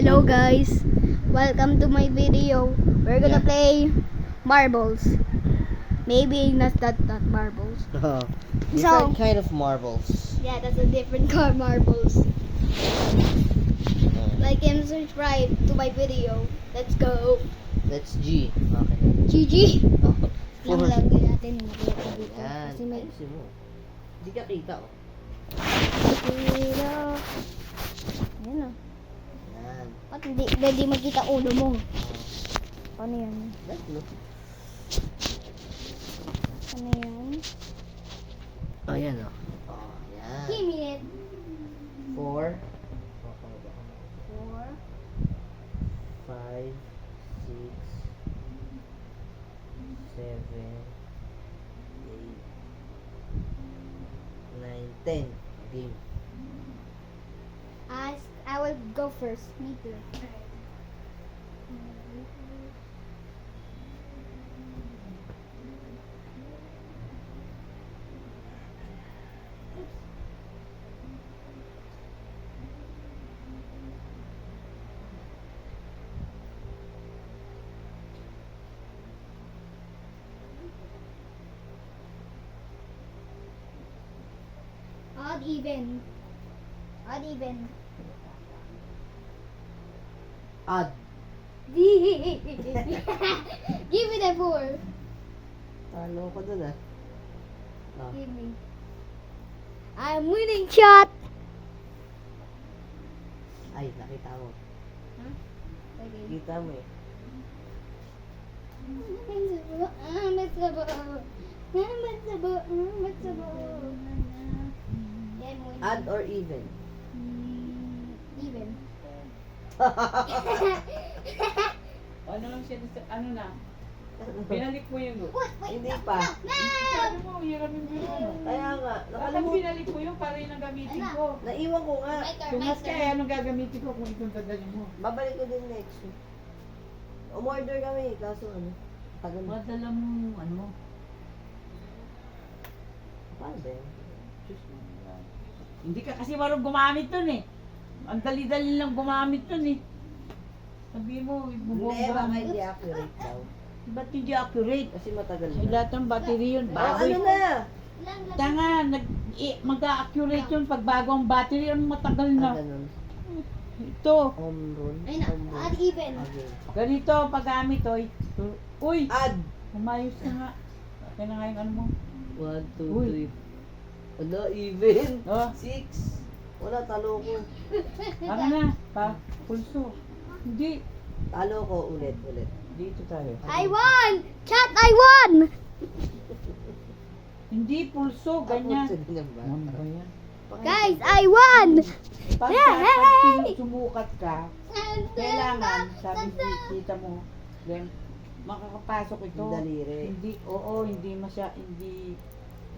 Hello guys, welcome to my video. We're gonna play marbles. Maybe not marbles. Different kind of marbles. Yeah, that's a different kind of marbles. Like and subscribe to my video. Let's go. That's G. Okay. GG. Oh, Lang natin yan. kasi may Ayusin mo. Hindi ka kita, oh. video. Ayan o. Yan. At hindi magkita ulo mo. Ano yan? That's no. Ano yan? Oh, yan, oh. Oh, yan. Give me it. 4, 4, 5, 6, 7, 8, 9, 10. Game. I will go first. Me too. Odd even. Odd even. Odd. Give me the 4. Talo ko dun, ah. Oh. Give me. I'm winning shot. Ay, nakita mo. Huh? Okay. Kita mo, eh. Odd or even? Even. Ano lang siya, ano na? Binalik mo yung Wait, Hindi pa. Sabi mo, hiramin mo yung ano. Kaya nga, Bakit nakalimutan. binalik mo yung para yung gagamitin Ano? ko? Naiwan ko nga. Tumas ka, eh, anong gagamitin ko kung itong dadalhin mo? Babalik ko din next week. Umorder kami, kaso ano, tagal mo. Madala mo, ano? Paano ba yun? Diyos mo. Hindi ka kasi marunong gumamit nun eh. Ang dali-dali lang gumamit nun eh. Sabi mo, Hindi, baka bubongga. hindi accurate daw. Ba't hindi accurate? Kasi matagal Ay, na. lahat ng battery yun, Oh, bago ano yun. na? Tanga, mag-accurate yun pag bago ang battery yun, matagal Ah, na. ganun. Ito, Home run. Ay na, Home run. odd even. Okay. ganito paggamit, oy. Uy, Add. umayos na nga. Okay na nga yung ano mo. 1, 2, Uy. 3. Wala, even. Oh, 6. Wala, talo ko. ano na, pa, pulso. Hindi, Talo ko ulit. dito tayo. I won! Chat, I won! Hindi, pulso, ganyan. Ako, ganyan ba? Ano ba yan? Guys, I won! Pag, Yay! pag sumukat ka, kailangan, sabi si tita mo, then, makakapasok ito. Yung daliri. Hindi, oo, hindi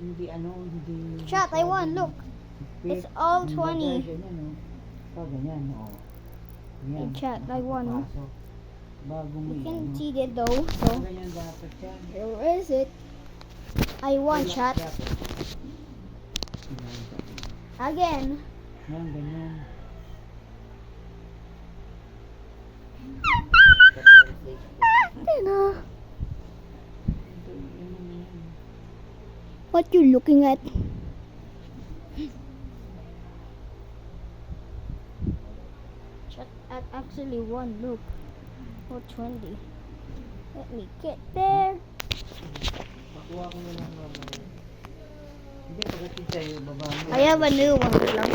hindi ano, hindi. Chat, I won, look. It's all 20. Ganyan, oh. Oh, ganyan, oh. Ganyan. Hey, chat, I won. makakapasok. Bago mo You yan, can no? see it though, so Ganyan dapat yan. where is it? I won, chat. Again. Yan, ganyan. What you looking at? Chat, I actually won, look. 420. Let me get there. Makuha ko na lang mamaya. Hindi, pagdating sa'yo, baba mo. I have a new one lang.